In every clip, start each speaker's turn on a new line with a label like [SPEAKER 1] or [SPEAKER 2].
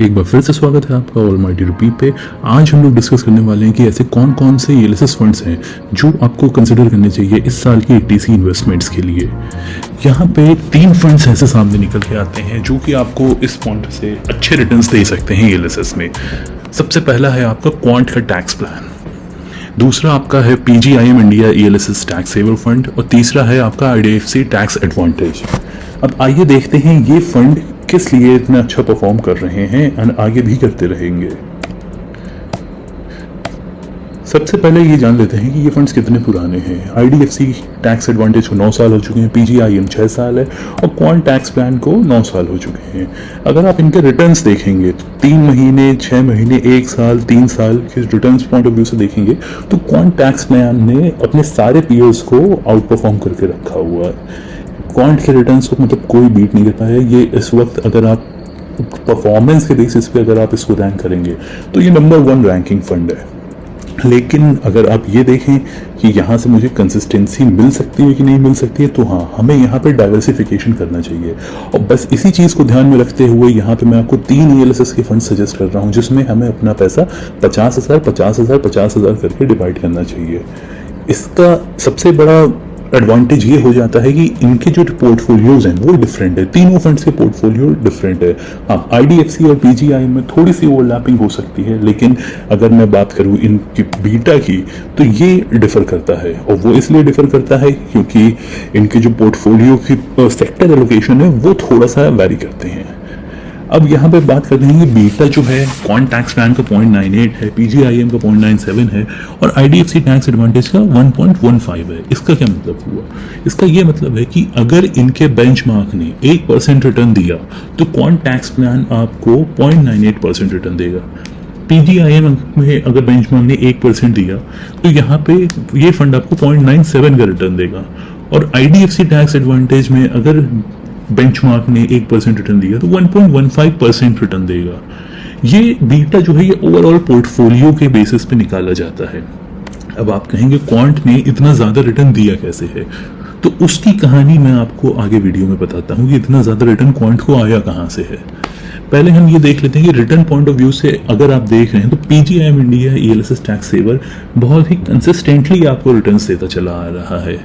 [SPEAKER 1] एक बार फिर से स्वागत है आपका ऑलमाइटी रुपी पे। आज हम लोग डिस्कस करने वाले हैं कि ऐसे कौन कौन से ईएलएसएस फंड्स हैं जो आपको कंसिडर करने चाहिए इस साल की ईटीसी इन्वेस्टमेंट्स के लिए। यहाँ पे 3 फंड्स ऐसे सामने निकल के आते हैं जो कि आपको इस पॉइंट से अच्छे रिटर्न्स दे सकते हैं ईएलएसएस में। सबसे पहला है आपका क्वांट का टैक्स प्लान, दूसरा आपका है PGIM India ELSS tax saver fund और तीसरा है आपका आईडीएफसी टैक्स एडवांटेज। अब आइए देखते हैं ये फंड किस लिए इतना अच्छा परफॉर्म कर रहे हैं और आगे भी करते रहेंगे। सबसे पहले ये जान लेते हैं कि ये फंड्स कितने पुराने हैं। आईडीएफसी टैक्स एडवांटेज को 9 साल हो चुके हैं, पीजीआईएम 6 साल है और क्वांट टैक्स प्लान को 9 साल हो चुके हैं। अगर आप इनके रिटर्न्स देखेंगे तो 3 महीने, 6 महीने, 1 साल, 3 साल के रिटर्न्स पॉइंट ऑफ व्यू से देखेंगे तो क्वांट टैक्स प्लान ने अपने सारे पीयर्स को आउट परफॉर्म करके रखा हुआ है। क्वांट के रिटर्न्स को मतलब कोई बीट नहीं कर पाया। ये इस वक्त अगर आप परफॉर्मेंस के बेसिस पे अगर आप इसको रैंक करेंगे तो ये नंबर 1 रैंकिंग फंड है। लेकिन अगर आप ये देखें कि यहाँ से मुझे कंसिस्टेंसी मिल सकती है कि नहीं मिल सकती है, तो हाँ, हमें यहाँ पे डाइवर्सिफिकेशन करना चाहिए। और बस इसी चीज़ को ध्यान में रखते हुए यहाँ पे मैं आपको 3 ईएलएसएस के फंड सजेस्ट कर रहा हूँ जिसमें हमें अपना पैसा 50,000, 50,000, 50,000 करके डिवाइड करना चाहिए। इसका सबसे बड़ा एडवांटेज ये हो जाता है कि इनके जो पोर्टफोलियोज हैं वो डिफरेंट है। तीनों फंड्स के पोर्टफोलियो डिफरेंट है। हाँ, आईडीएफसी और पीजीआई में थोड़ी सी ओवरलैपिंग हो सकती है, लेकिन अगर मैं बात करूँ इनकी बीटा की तो ये डिफर करता है। और वो इसलिए डिफर करता है क्योंकि इनके जो पोर्टफोलियो की सेक्टर एलोकेशन है वो थोड़ा सा वैरी करते हैं। अब यहाँ पे बात करते हैं कि बीटा जो है क्वांट टैक्स प्लान का 0.98 है, पीजीआईएम का 0.97 है और आईडीएफसी टैक्स एडवांटेज का 1.15 है। इसका क्या मतलब हुआ? इसका ये मतलब है कि अगर इनके बेंचमार्क ने 1% रिटर्न दिया तो क्वांट टैक्स प्लान आपको 0.98% रिटर्न देगा। पीजीआईएम में अगर बेंचमार्क ने 1% दिया तो यहाँ पे ये फंड आपको 0.97 का रिटर्न देगा। और आईडीएफसी टैक्स एडवांटेज में अगर बेंचमार्क ने 1% रिटर्न दिया तो 1.15% रिटर्न देगा। ये बीटा जो है ये ओवरऑल पोर्टफोलियो के बेसिस पे निकाला जाता है। अब आप कहेंगे क्वांट ने इतना ज्यादा रिटर्न दिया कैसे है, तो उसकी कहानी मैं आपको आगे वीडियो में बताता हूँ कि इतना ज्यादा रिटर्न क्वांट को आया कहाँ से है। पहले हम ये देख लेते हैं कि रिटर्न पॉइंट ऑफ व्यू से अगर आप देख रहे हैं तो PGIM India ELSS tax saver बहुत ही कंसिस्टेंटली आपको रिटर्न्स देता चला आ रहा है।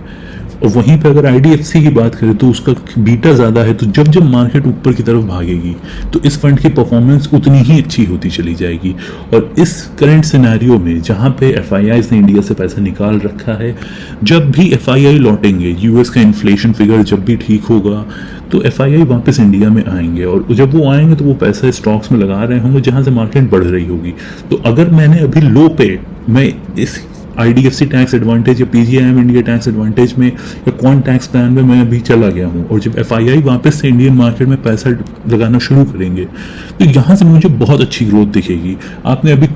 [SPEAKER 1] और वहीं पे अगर आईडीएफसी की बात करें तो उसका बीटा ज़्यादा है, तो जब जब मार्केट ऊपर की तरफ भागेगी तो इस फंड की परफॉर्मेंस उतनी ही अच्छी होती चली जाएगी। और इस करंट सिनेरियो में जहाँ पे एफआईआईज ने इंडिया से पैसा निकाल रखा है, जब भी एफआईआई लौटेंगे, यूएस का इन्फ्लेशन फिगर जब भी ठीक होगा तो एफआईआई वापस इंडिया में आएंगे और जब वो आएंगे तो वो पैसा स्टॉक्स में लगा रहे होंगे जहाँ से मार्केट बढ़ रही होगी। तो अगर मैंने अभी लो पे मैं इस आईडीएफसी टैक्स एडवांटेज या पीजीआईएम इंडिया टैक्स एडवांटेज में या क्वांट टैक्स प्लान में मैं अभी चला गया हूँ और जब एफआईआई वापस से इंडियन मार्केट में पैसा लगाना शुरू करेंगे तो यहाँ से मुझे बहुत अच्छी ग्रोथ दिखेगी। आपने अभी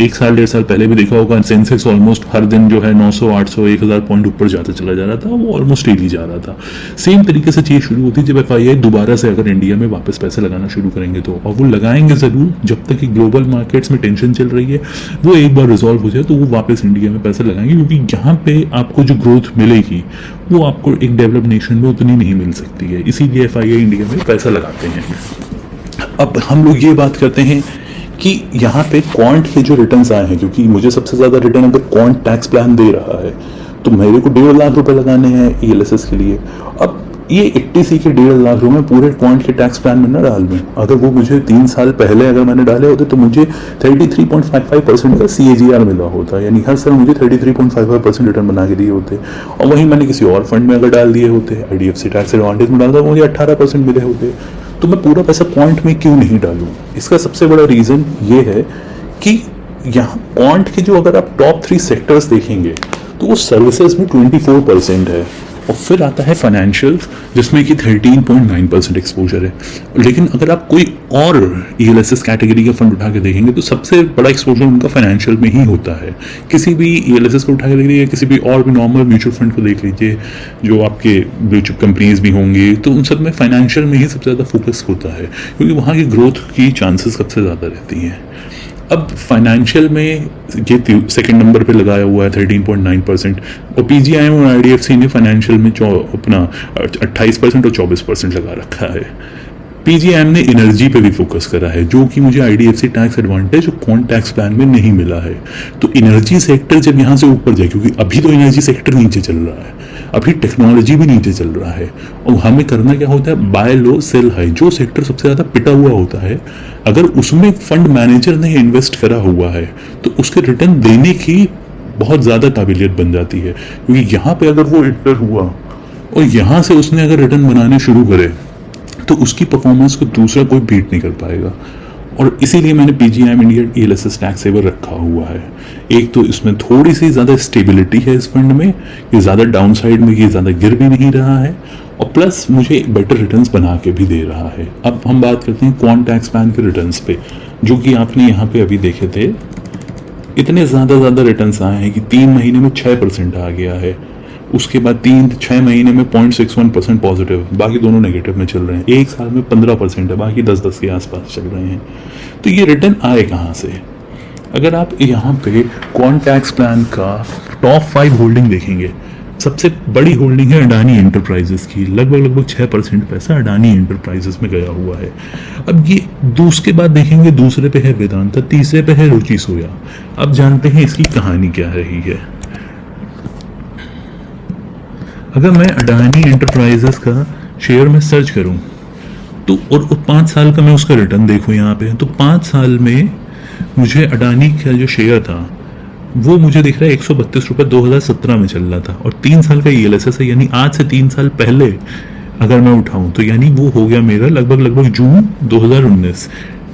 [SPEAKER 1] 1 साल 1.5 साल पहले भी देखा होगा, सेंसेक्स ऑलमोस्ट हर दिन जो है 900, 800, 1000 पॉइंट ऊपर जाता चला जा रहा था, वो ऑलमोस्ट डेली जा रहा था। सेम तरीके से चीज़ शुरू होती जब एफआईआई दोबारा से अगर इंडिया में वापस पैसा लगाना शुरू करेंगे तो, और वो लगाएंगे ज़रूर जब तक कि ग्लोबल मार्केट्स में टेंशन चल रही है, वो एक बार रिजॉल्व हो जाए तो वो वापस इंडिया में पैसा लगाएंगे, क्योंकि यहाँ पे आपको जो ग्रोथ मिलेगी वो आपको एक डेवलप्ड नेशन में उतनी नहीं मिल सकती है। इसीलिए एफआईआई इंडिया में पैसा लगाते हैं। अब हम लोग ये बात करते हैं कि यहाँ पे क्वांट के जो रिटर्न्स आए हैं, क्योंकि मुझे सबसे ज्यादा रिटर्न अगर क्वांट टैक्स प्लान दे रहा है तो मेरे को 1.5 लाख रुपए लगाने हैं ईएलएसएस के लिए। अब ये 80C के 1.5 लाख रुपए पूरे क्वांट के टैक्स प्लान में ना डाल दूं। अगर वो मुझे 3 साल पहले अगर मैंने डाले होते तो मुझे 33.55% का CAGR मिला होता, यानी हर साल मुझे 33.55% रिटर्न बना के दिए होते। और वहीं मैंने किसी और फंड में अगर डाल दिए होते, आईडीएफसी टैक्स एडवांटेज में डालता, मुझे 18% मिले होते। तो मैं पूरा पैसा क्वांट में क्यों नहीं डालूं? इसका सबसे बड़ा रीजन ये है कि यहाँ क्वांट के जो अगर आप टॉप 3 सेक्टर्स देखेंगे तो वो सर्विसेज में 24% है और फिर आता है फाइनेंशियल जिसमें कि 13.9% एक्सपोजर है। लेकिन अगर आप कोई और ईएलएसएस कैटेगरी का फंड उठा के देखेंगे तो सबसे बड़ा एक्सपोजर उनका फाइनेंशियल में ही होता है। किसी भी ईएलएसएस को उठा के देखिए, किसी भी और भी नॉर्मल म्यूचुअल फंड को देख लीजिए, जो आपके ब्लू चिप कंपनीज भी होंगी, तो उन सब में फाइनेंशियल में ही सबसे ज़्यादा फोकस होता है, क्योंकि वहाँ की ग्रोथ की चांसेस सबसे ज़्यादा रहती हैं। अब फाइनेंशियल में ये सेकंड नंबर पे लगाया हुआ है 13.9%, और पीजीआईएम और आईडीएफसी ने फाइनेंशियल में अपना 28% और 24% लगा रखा है। पीजीआईएम ने एनर्जी पे भी फोकस करा है, जो कि मुझे आईडीएफसी टैक्स एडवांटेज और क्वांट टैक्स प्लान में नहीं मिला है। तो एनर्जी सेक्टर जब यहाँ से ऊपर जाए, क्योंकि अभी तो एनर्जी सेक्टर नीचे चल रहा है, अभी टेक्नोलॉजी भी नीचे चल रहा है, और हमें करना क्या होता है, बाय लो सेल हाई। जो सेक्टर सबसे ज़्यादा पिटा हुआ होता है, अगर उसमें फंड मैनेजर ने इन्वेस्ट करा हुआ है तो उसके रिटर्न देने की बहुत ज़्यादा काबिलियत बन जाती है। क्योंकि यहाँ पे अगर वो एंटर हुआ और यहाँ से उसने अगर रिटर्न बनाने शुरू करे तो उसकी परफॉर्मेंस को दूसरा कोई बीट नहीं कर पाएगा। और इसीलिए मैंने PGIM India ELSS tax saver रखा हुआ है। एक तो इसमें थोड़ी सी ज़्यादा स्टेबिलिटी है इस फंड में, ये ज़्यादा डाउन साइड में ये ज़्यादा गिर भी नहीं रहा है, और प्लस मुझे बेटर रिटर्न्स बना के भी दे रहा है। अब हम बात करते हैं क्वांट टैक्स प्लान के रिटर्न्स पे, जो कि आपने यहाँ पे अभी देखे थे। इतने ज़्यादा रिटर्न्स आए हैं कि 3 महीने में 6% आ गया है, उसके बाद 6 महीने में 0.61% पॉजिटिव, बाकी दोनों नेगेटिव में चल रहे हैं। एक साल में 15% है, बाकी 10-10 के आसपास चल रहे हैं। तो ये रिटर्न आए कहाँ से? अगर आप यहाँ पे क्वांट टैक्स प्लान का टॉप 5 होल्डिंग देखेंगे, सबसे बड़ी होल्डिंग है अडानी एंटरप्राइजेस की, लगभग 6% पैसा अडानी एंटरप्राइजेस में गया हुआ है। अब ये उसके बाद देखेंगे, दूसरे पे है वेदांता, तीसरे पे है रुचि सोया। अब जानते हैं इसकी कहानी क्या रही है। अगर मैं अडानी एंटरप्राइजेस का शेयर में सर्च करूं तो और 5 साल का मैं उसका रिटर्न देखूं यहाँ पे, तो 5 साल में मुझे अडानी का जो शेयर था वो मुझे दिख रहा है 132 रुपये 2017 में चल रहा था, और 3 साल का ईएलएसएस है, यानी आज से 3 साल पहले अगर मैं उठाऊं तो यानी वो हो गया मेरा लगभग जून 2019,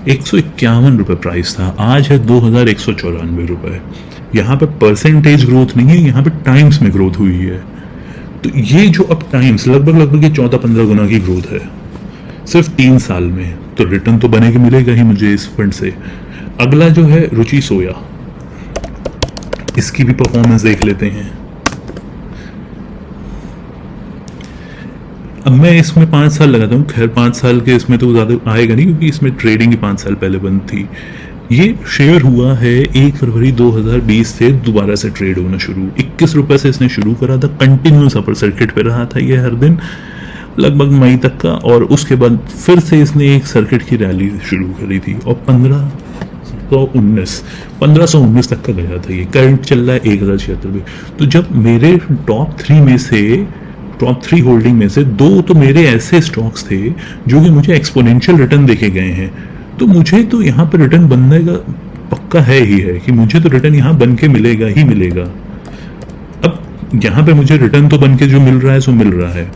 [SPEAKER 1] 151 रुपये प्राइस था, आज है 2194 रुपये। यहाँ पे परसेंटेज ग्रोथ नहीं है, यहाँ पे टाइम्स में ग्रोथ हुई है। तो ये जो अब टाइम्स लगभग ये 14-15 गुना की ग्रोथ है सिर्फ 3 साल में, तो रिटर्न तो बनेगा, मिलेगा ही मुझे इस फंड से। अगला जो है रुचि सोया, इसकी भी परफॉर्मेंस देख लेते हैं। अब मैं इसमें 5 साल लगाता हूँ, खैर 5 साल के इसमें तो ज़्यादा आएगा नहीं, क्योंकि इसमें ट्रेडिंग ही 5 साल पहले बंद थी। ये शेयर हुआ है 1 फरवरी 2020 से दोबारा से ट्रेड होना शुरू। 21 रुपए से इसने शुरू करा था, कंटिन्यूस अपर सर्किट पे रहा था ये हर दिन लगभग मई तक का, और उसके बाद फिर से इसने एक सर्किट की रैली शुरू करी थी, और 1519 तक का गया था। ये करंट चल रहा है 1076 पे। तो जब मेरे टॉप 3 होल्डिंग में से 2 तो मेरे ऐसे स्टॉक्स थे जो कि मुझे एक्सपोनेंशियल रिटर्न देखे गए हैं, तो मुझे तो यहाँ पर रिटर्न बनने का पक्का है ही है कि मुझे तो रिटर्न यहाँ बन के मिलेगा ही मिलेगा। अब यहाँ पे मुझे रिटर्न तो बन के जो मिल रहा है सो मिल रहा है,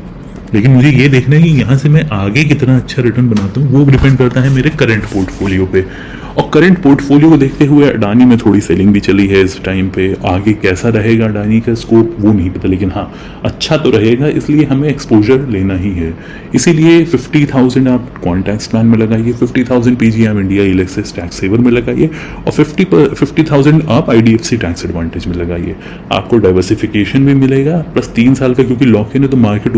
[SPEAKER 1] लेकिन मुझे ये देखना है कि यहाँ से मैं आगे कितना अच्छा रिटर्न बनाता हूँ, वो डिपेंड करता है मेरे करंट पोर्टफोलियो पे। और करंट पोर्टफोलियो को देखते हुए अडानी में थोड़ी सेलिंग भी चली है इस टाइम पे। आगे कैसा रहेगा अडानी का स्कोप वो नहीं पता, लेकिन हाँ अच्छा तो रहेगा, इसलिए हमें एक्सपोजर लेना ही है। इसीलिए 50,000 आप क्वांट टैक्स प्लान में लगाइए, 50,000 PGIM India ELSS tax saver में लगाइए, और 50,000 आप आईडीएफसी टैक्स एडवांटेज में लगाइए। आपको डाइवर्सिफिकेशन भी मिलेगा, प्लस 3 साल का क्योंकि लॉक इन है, तो मार्केट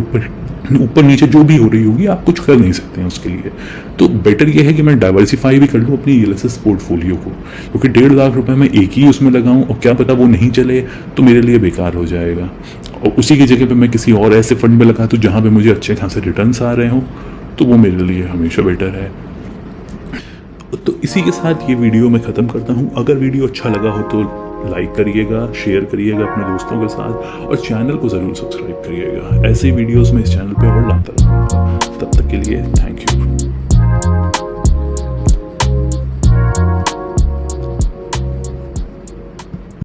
[SPEAKER 1] ऊपर नीचे जो भी हो रही होगी आप कुछ कर नहीं सकते हैं उसके लिए। तो बेटर ये है कि मैं डाइवर्सिफाई भी कर लूँ अपनी ईएलएसएस पोर्टफोलियो को, क्योंकि 1.5 लाख रुपए मैं एक ही उसमें लगाऊं और क्या पता वो नहीं चले तो मेरे लिए बेकार हो जाएगा। और उसी की जगह पे मैं किसी और ऐसे फंड में लगा दूं जहां पे मुझे अच्छे खासे रिटर्न्स आ रहे हों, तो वो मेरे लिए हमेशा बेटर है। तो इसी के साथ ये वीडियो मैं ख़त्म करता हूँ। अगर वीडियो अच्छा लगा हो तो लाइक करिएगा, शेयर करिएगा अपने दोस्तों के साथ, और चैनल को ज़रूर सब्सक्राइब करिएगा। ऐसे वीडियोस मैं इस चैनल पे और लाता रहूँगा। तब तक के लिए थैंक यू।